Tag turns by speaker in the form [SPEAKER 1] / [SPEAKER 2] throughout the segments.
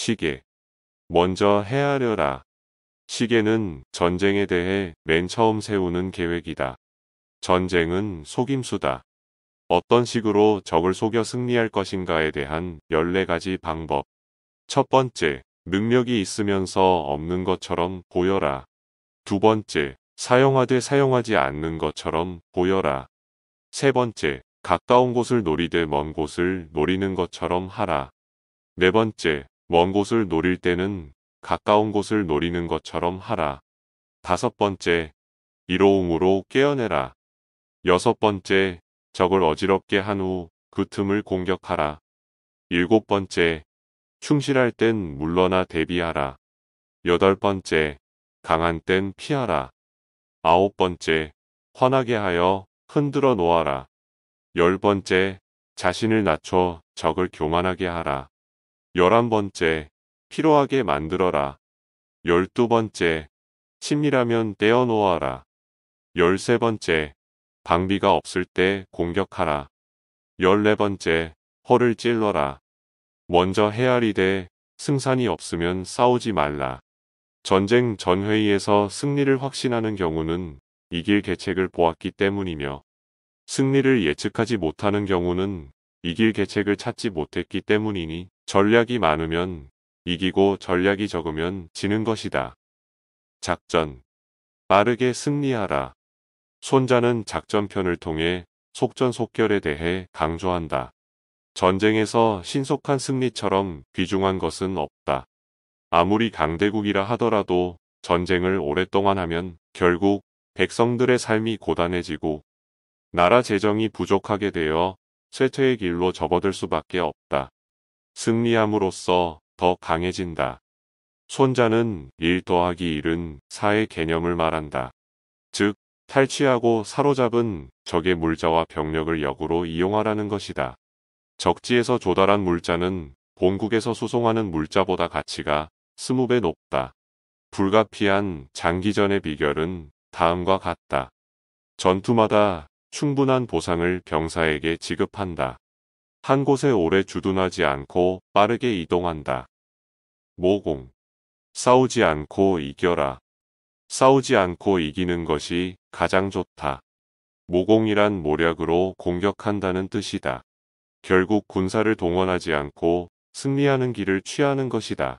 [SPEAKER 1] 시계. 먼저 헤아려라. 시계는 전쟁에 대해 맨 처음 세우는 계획이다. 전쟁은 속임수다. 어떤 식으로 적을 속여 승리할 것인가에 대한 14가지 방법. 첫 번째, 능력이 있으면서 없는 것처럼 보여라. 두 번째, 사용하되 사용하지 않는 것처럼 보여라. 세 번째, 가까운 곳을 노리되 먼 곳을 노리는 것처럼 하라. 네 번째, 먼 곳을 노릴 때는 가까운 곳을 노리는 것처럼 하라. 다섯 번째, 이로움으로 깨어내라. 여섯 번째, 적을 어지럽게 한 후 그 틈을 공격하라. 일곱 번째, 충실할 땐 물러나 대비하라. 여덟 번째, 강한 땐 피하라. 아홉 번째, 화나게 하여 흔들어 놓아라. 열 번째, 자신을 낮춰 적을 교만하게 하라. 11번째, 피로하게 만들어라. 12번째, 친밀하면 떼어놓아라. 13번째, 방비가 없을 때 공격하라. 14번째, 허를 찔러라. 먼저 헤아리되 승산이 없으면 싸우지 말라. 전쟁 전 회의에서 승리를 확신하는 경우는 이길 계책을 보았기 때문이며 승리를 예측하지 못하는 경우는 이길 계책을 찾지 못했기 때문이니 전략이 많으면 이기고 전략이 적으면 지는 것이다. 작전. 빠르게 승리하라. 손자는 작전편을 통해 속전속결에 대해 강조한다. 전쟁에서 신속한 승리처럼 귀중한 것은 없다. 아무리 강대국이라 하더라도 전쟁을 오랫동안 하면 결국 백성들의 삶이 고단해지고 나라 재정이 부족하게 되어 쇠퇴의 길로 접어들 수밖에 없다. 승리함으로써 더 강해진다. 손자는 1 더하기 1은 4의 개념을 말한다. 즉, 탈취하고 사로잡은 적의 물자와 병력을 역으로 이용하라는 것이다. 적지에서 조달한 물자는 본국에서 수송하는 물자보다 가치가 20배 높다. 불가피한 장기전의 비결은 다음과 같다. 전투마다 충분한 보상을 병사에게 지급한다. 한 곳에 오래 주둔하지 않고 빠르게 이동한다. 모공. 싸우지 않고 이겨라. 싸우지 않고 이기는 것이 가장 좋다. 모공이란 모략으로 공격한다는 뜻이다. 결국 군사를 동원하지 않고 승리하는 길을 취하는 것이다.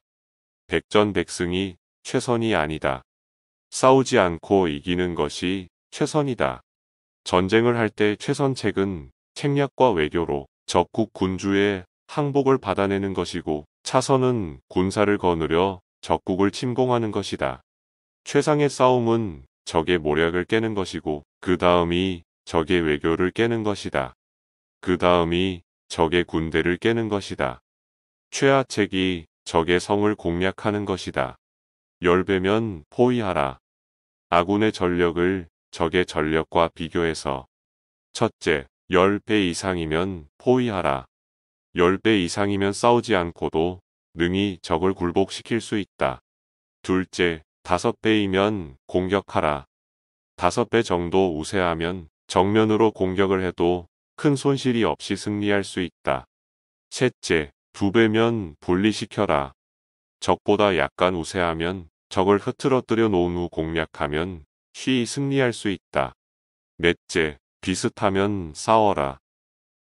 [SPEAKER 1] 백전백승이 최선이 아니다. 싸우지 않고 이기는 것이 최선이다. 전쟁을 할 때 최선책은 책략과 외교로 적국 군주의 항복을 받아내는 것이고 차선은 군사를 거느려 적국을 침공하는 것이다. 최상의 싸움은 적의 모략을 깨는 것이고 그 다음이 적의 외교를 깨는 것이다. 그 다음이 적의 군대를 깨는 것이다. 최하책이 적의 성을 공략하는 것이다. 10배면 포위하라. 아군의 전력을 적의 전력과 비교해서 첫째, 10배 이상이면 포위하라. 10배 이상이면 싸우지 않고도 능히 적을 굴복시킬 수 있다. 둘째, 5배이면 공격하라. 5배 정도 우세하면 정면으로 공격을 해도 큰 손실이 없이 승리할 수 있다. 셋째, 2배면 분리시켜라. 적보다 약간 우세하면 적을 흐트러뜨려 놓은 후 공략하면 쉬이 승리할 수 있다. 넷째, 비슷하면 싸워라.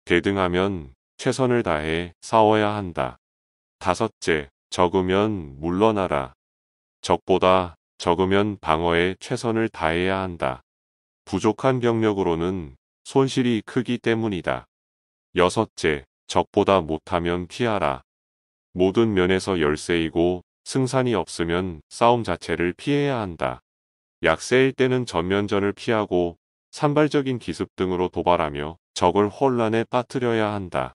[SPEAKER 1] 대등하면 최선을 다해 싸워야 한다. 다섯째, 적으면 물러나라. 적보다 적으면 방어에 최선을 다해야 한다. 부족한 병력으로는 손실이 크기 때문이다. 여섯째, 적보다 못하면 피하라. 모든 면에서 열세이고 승산이 없으면 싸움 자체를 피해야 한다. 약세일 때는 전면전을 피하고 산발적인 기습 등으로 도발하며 적을 혼란에 빠뜨려야 한다.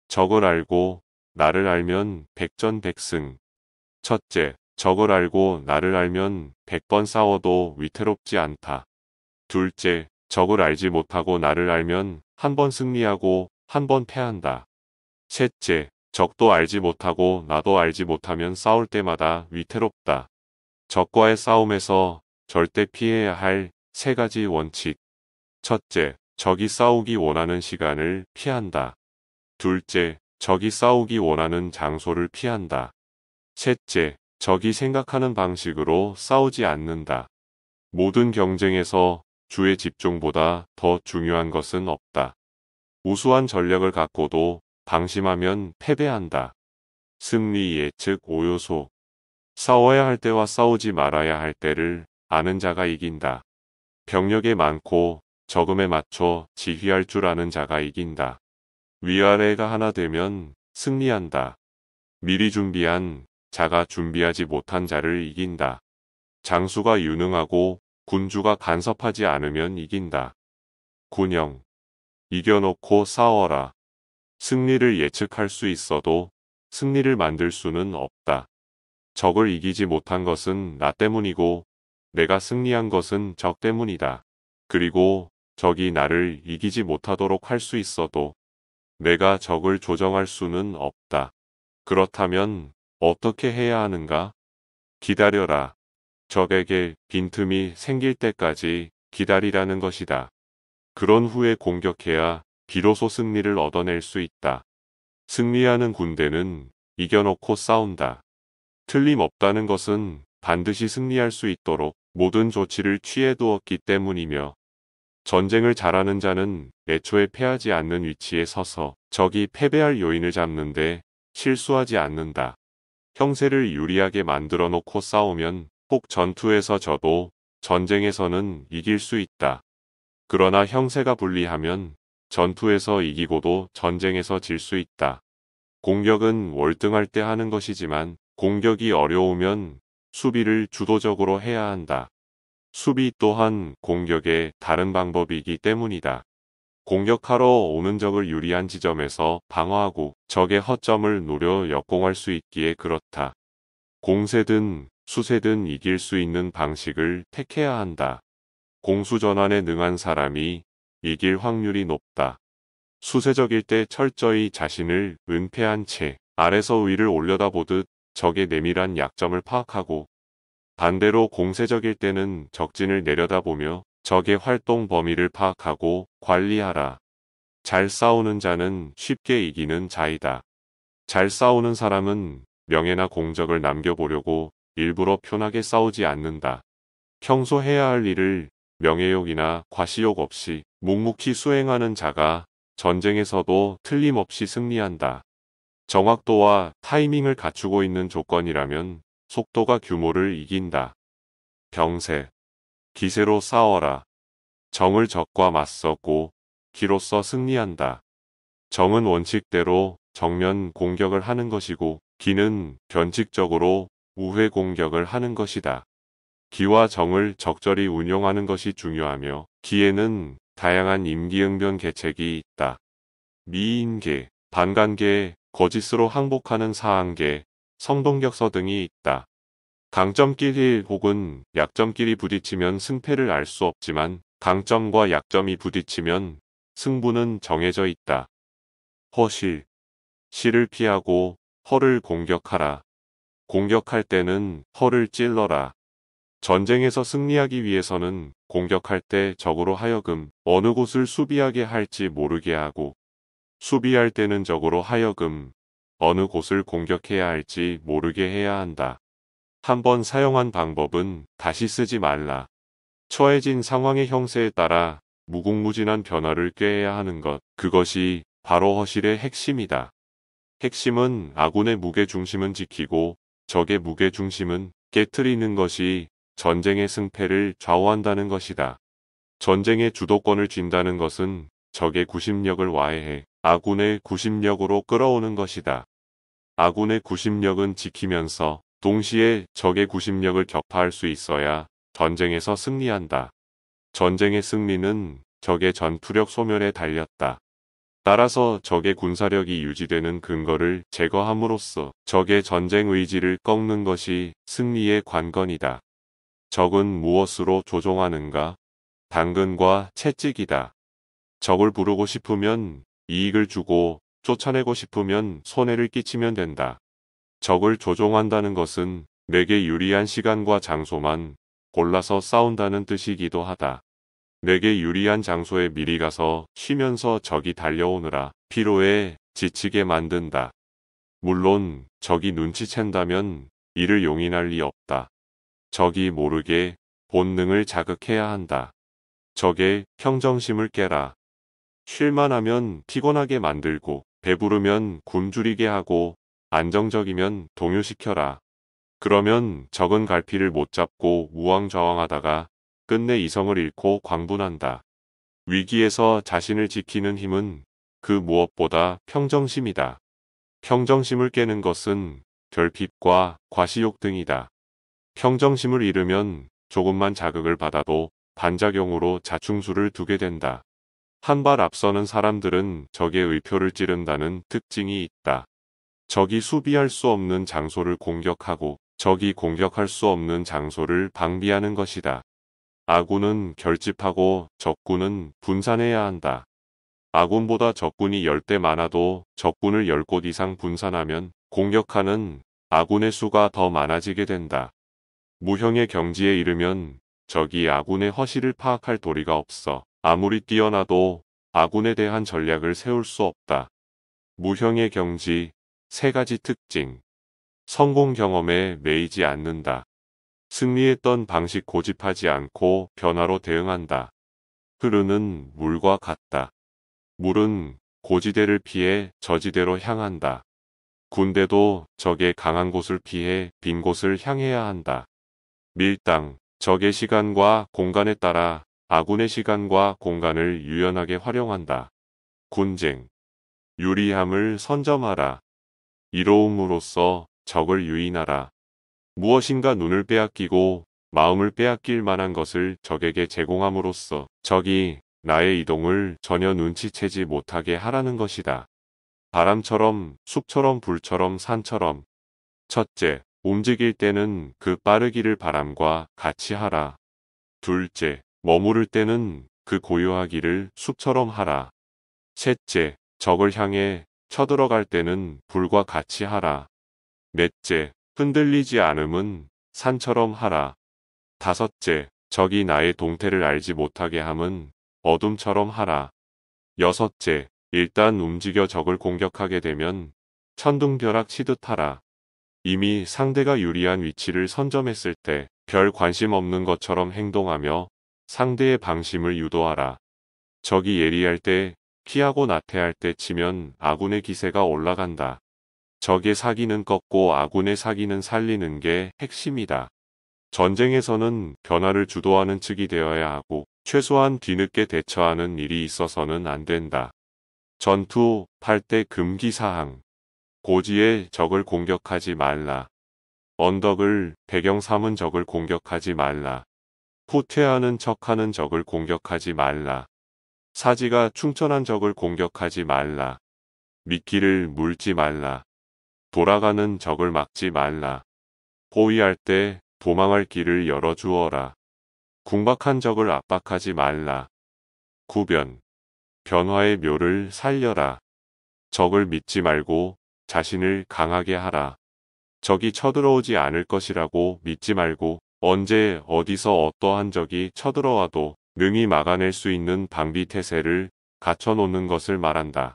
[SPEAKER 1] 적을 알고 나를 알면 백전백승. 첫째, 적을 알고 나를 알면 100번 싸워도 위태롭지 않다. 둘째, 적을 알지 못하고 나를 알면 한 번 승리하고 한 번 패한다. 셋째, 적도 알지 못하고 나도 알지 못하면 싸울 때마다 위태롭다. 적과의 싸움에서 절대 피해야 할 3가지 원칙. 첫째, 적이 싸우기 원하는 시간을 피한다. 둘째, 적이 싸우기 원하는 장소를 피한다. 셋째, 적이 생각하는 방식으로 싸우지 않는다. 모든 경쟁에서 주의 집중보다 더 중요한 것은 없다. 우수한 전략을 갖고도 방심하면 패배한다. 승리 예측 5요소. 싸워야 할 때와 싸우지 말아야 할 때를 아는 자가 이긴다. 병력에 많고 적음에 맞춰 지휘할 줄 아는 자가 이긴다. 위아래가 하나 되면 승리한다. 미리 준비한 자가 준비하지 못한 자를 이긴다. 장수가 유능하고 군주가 간섭하지 않으면 이긴다. 군영. 이겨놓고 싸워라. 승리를 예측할 수 있어도 승리를 만들 수는 없다. 적을 이기지 못한 것은 나 때문이고 내가 승리한 것은 적 때문이다. 그리고 적이 나를 이기지 못하도록 할 수 있어도 내가 적을 조정할 수는 없다. 그렇다면 어떻게 해야 하는가? 기다려라. 적에게 빈틈이 생길 때까지 기다리라는 것이다. 그런 후에 공격해야 비로소 승리를 얻어낼 수 있다. 승리하는 군대는 이겨놓고 싸운다. 틀림없다는 것은 반드시 승리할 수 있도록 모든 조치를 취해두었기 때문이며 전쟁을 잘하는 자는 애초에 패하지 않는 위치에 서서 적이 패배할 요인을 잡는데 실수하지 않는다. 형세를 유리하게 만들어 놓고 싸우면 혹 전투에서 져도 전쟁에서는 이길 수 있다. 그러나 형세가 불리하면 전투에서 이기고도 전쟁에서 질 수 있다. 공격은 월등할 때 하는 것이지만 공격이 어려우면 수비를 주도적으로 해야 한다. 수비 또한 공격의 다른 방법이기 때문이다. 공격하러 오는 적을 유리한 지점에서 방어하고 적의 허점을 노려 역공할 수 있기에 그렇다. 공세든 수세든 이길 수 있는 방식을 택해야 한다. 공수전환에 능한 사람이 이길 확률이 높다. 수세적일 때 철저히 자신을 은폐한 채 아래서 위를 올려다보듯 적의 내밀한 약점을 파악하고 반대로 공세적일 때는 적진을 내려다보며 적의 활동 범위를 파악하고 관리하라. 잘 싸우는 자는 쉽게 이기는 자이다. 잘 싸우는 사람은 명예나 공적을 남겨보려고 일부러 편하게 싸우지 않는다. 평소 해야 할 일을 명예욕이나 과시욕 없이 묵묵히 수행하는 자가 전쟁에서도 틀림없이 승리한다. 정확도와 타이밍을 갖추고 있는 조건이라면 속도가 규모를 이긴다. 병세. 기세로 싸워라. 정을 적과 맞서고 기로써 승리한다. 정은 원칙대로 정면 공격을 하는 것이고 기는 변칙적으로 우회 공격을 하는 것이다. 기와 정을 적절히 운용하는 것이 중요하며 기에는 다양한 임기응변 계책이 있다. 미인계, 반간계, 거짓으로 항복하는 사한계, 성동격서 등이 있다. 강점끼리 혹은 약점끼리 부딪히면 승패를 알 수 없지만 강점과 약점이 부딪히면 승부는 정해져 있다. 허실. 실을 피하고 허를 공격하라. 공격할 때는 허를 찔러라. 전쟁에서 승리하기 위해서는 공격할 때 적으로 하여금 어느 곳을 수비하게 할지 모르게 하고 수비할 때는 적으로 하여금 어느 곳을 공격해야 할지 모르게 해야 한다. 한번 사용한 방법은 다시 쓰지 말라. 처해진 상황의 형세에 따라 무궁무진한 변화를 꾀해야 하는 것, 그것이 바로 허실의 핵심이다. 핵심은 아군의 무게중심은 지키고 적의 무게중심은 깨트리는 것이 전쟁의 승패를 좌우한다는 것이다. 전쟁의 주도권을 쥔다는 것은 적의 구심력을 와해해 아군의 구심력으로 끌어오는 것이다. 아군의 구심력은 지키면서 동시에 적의 구심력을 격파할 수 있어야 전쟁에서 승리한다. 전쟁의 승리는 적의 전투력 소멸에 달렸다. 따라서 적의 군사력이 유지되는 근거를 제거함으로써 적의 전쟁 의지를 꺾는 것이 승리의 관건이다. 적은 무엇으로 조종하는가? 당근과 채찍이다. 적을 부르고 싶으면 이익을 주고 쫓아내고 싶으면 손해를 끼치면 된다. 적을 조종한다는 것은 내게 유리한 시간과 장소만 골라서 싸운다는 뜻이기도 하다. 내게 유리한 장소에 미리 가서 쉬면서 적이 달려오느라 피로에 지치게 만든다. 물론 적이 눈치챈다면 이를 용인할 리 없다. 적이 모르게 본능을 자극해야 한다. 적의 평정심을 깨라. 쉴만하면 피곤하게 만들고 배부르면 굶주리게 하고 안정적이면 동요시켜라. 그러면 적은 갈피를 못 잡고 우왕좌왕하다가 끝내 이성을 잃고 광분한다. 위기에서 자신을 지키는 힘은 그 무엇보다 평정심이다. 평정심을 깨는 것은 결핍과 과시욕 등이다. 평정심을 잃으면 조금만 자극을 받아도 반작용으로 자충수를 두게 된다. 한 발 앞서는 사람들은 적의 의표를 찌른다는 특징이 있다. 적이 수비할 수 없는 장소를 공격하고 적이 공격할 수 없는 장소를 방비하는 것이다. 아군은 결집하고 적군은 분산해야 한다. 아군보다 적군이 10대 많아도 적군을 10곳 이상 분산하면 공격하는 아군의 수가 더 많아지게 된다. 무형의 경지에 이르면 적이 아군의 허시를 파악할 도리가 없어 아무리 뛰어나도 아군에 대한 전략을 세울 수 없다. 무형의 경지, 세 가지 특징. 성공 경험에 매이지 않는다. 승리했던 방식 고집하지 않고 변화로 대응한다. 흐르는 물과 같다. 물은 고지대를 피해 저지대로 향한다. 군대도 적의 강한 곳을 피해 빈 곳을 향해야 한다. 밀당, 적의 시간과 공간에 따라 아군의 시간과 공간을 유연하게 활용한다. 군쟁, 유리함을 선점하라. 이로움으로써 적을 유인하라. 무엇인가 눈을 빼앗기고 마음을 빼앗길 만한 것을 적에게 제공함으로써 적이 나의 이동을 전혀 눈치채지 못하게 하라는 것이다. 바람처럼, 숲처럼, 불처럼, 산처럼. 첫째, 움직일 때는 그 빠르기를 바람과 같이 하라. 둘째, 머무를 때는 그 고요하기를 숲처럼 하라. 셋째, 적을 향해 쳐들어갈 때는 불과 같이 하라. 넷째, 흔들리지 않음은 산처럼 하라. 다섯째, 적이 나의 동태를 알지 못하게 함은 어둠처럼 하라. 여섯째, 일단 움직여 적을 공격하게 되면 천둥벼락 치듯 하라. 이미 상대가 유리한 위치를 선점했을 때 별 관심 없는 것처럼 행동하며 상대의 방심을 유도하라. 적이 예리할 때, 피하고 나태할 때 치면 아군의 기세가 올라간다. 적의 사기는 꺾고 아군의 사기는 살리는 게 핵심이다. 전쟁에서는 변화를 주도하는 측이 되어야 하고 최소한 뒤늦게 대처하는 일이 있어서는 안 된다. 전투할 때 금기사항. 고지에 적을 공격하지 말라. 언덕을 배경 삼은 적을 공격하지 말라. 후퇴하는 척하는 적을 공격하지 말라. 사지가 충천한 적을 공격하지 말라. 미끼를 물지 말라. 돌아가는 적을 막지 말라. 포위할 때 도망할 길을 열어주어라. 궁박한 적을 압박하지 말라. 구변. 변화의 묘를 살려라. 적을 믿지 말고 자신을 강하게 하라. 적이 쳐들어오지 않을 것이라고 믿지 말고 언제 어디서 어떠한 적이 쳐들어와도 능히 막아낼 수 있는 방비태세를 갖춰놓는 것을 말한다.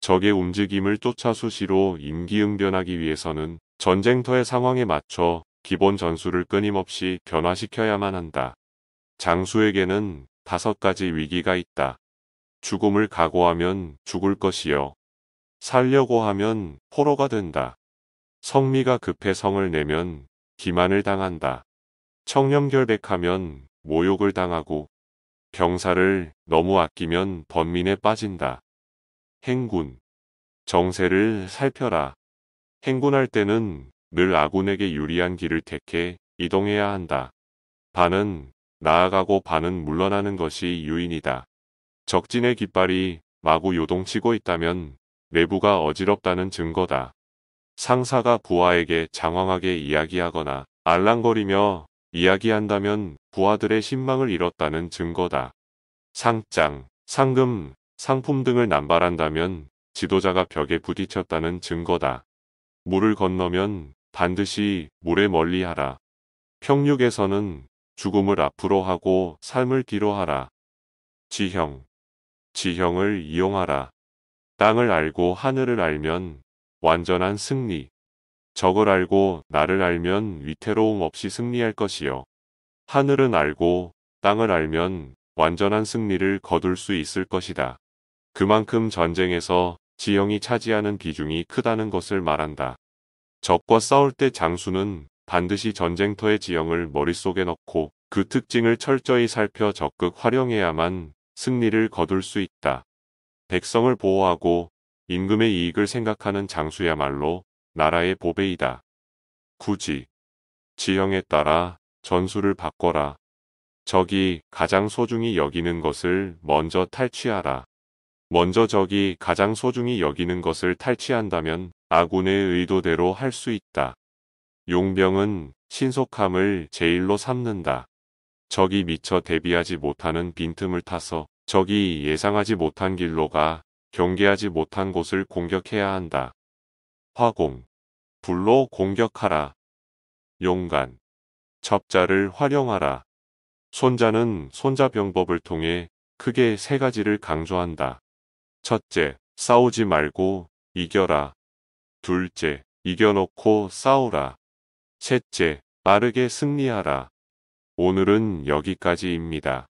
[SPEAKER 1] 적의 움직임을 쫓아 수시로 임기응변하기 위해서는 전쟁터의 상황에 맞춰 기본 전술을 끊임없이 변화시켜야만 한다. 장수에게는 5가지 위기가 있다. 죽음을 각오하면 죽을 것이요. 살려고 하면 포로가 된다. 성미가 급해 성을 내면 기만을 당한다. 청렴결백하면 모욕을 당하고 병사를 너무 아끼면 번민에 빠진다. 행군. 정세를 살펴라. 행군할 때는 늘 아군에게 유리한 길을 택해 이동해야 한다. 반은 나아가고 반은 물러나는 것이 유인이다. 적진의 깃발이 마구 요동치고 있다면 내부가 어지럽다는 증거다. 상사가 부하에게 장황하게 이야기하거나 알랑거리며 이야기한다면 부하들의 신망을 잃었다는 증거다. 상장, 상금, 상품 등을 남발한다면 지도자가 벽에 부딪혔다는 증거다. 물을 건너면 반드시 물에 멀리하라. 평육에서는 죽음을 앞으로 하고 삶을 뒤로 하라. 지형, 지형을 이용하라. 땅을 알고 하늘을 알면 완전한 승리. 적을 알고 나를 알면 위태로움 없이 승리할 것이요. 하늘은 알고 땅을 알면 완전한 승리를 거둘 수 있을 것이다. 그만큼 전쟁에서 지형이 차지하는 비중이 크다는 것을 말한다. 적과 싸울 때 장수는 반드시 전쟁터의 지형을 머릿속에 넣고 그 특징을 철저히 살펴 적극 활용해야만 승리를 거둘 수 있다. 백성을 보호하고 임금의 이익을 생각하는 장수야말로 나라의 보배이다. 굳이 지형에 따라 전술을 바꿔라. 적이 가장 소중히 여기는 것을 먼저 탈취하라. 먼저 적이 가장 소중히 여기는 것을 탈취한다면 아군의 의도대로 할 수 있다. 용병은 신속함을 제일로 삼는다. 적이 미처 대비하지 못하는 빈틈을 타서 적이 예상하지 못한 길로 가 경계하지 못한 곳을 공격해야 한다. 화공, 불로 공격하라. 용간, 첩자를 활용하라. 손자는 손자병법을 통해 크게 세 가지를 강조한다. 첫째, 싸우지 말고 이겨라. 둘째, 이겨놓고 싸우라. 셋째, 빠르게 승리하라. 오늘은 여기까지입니다.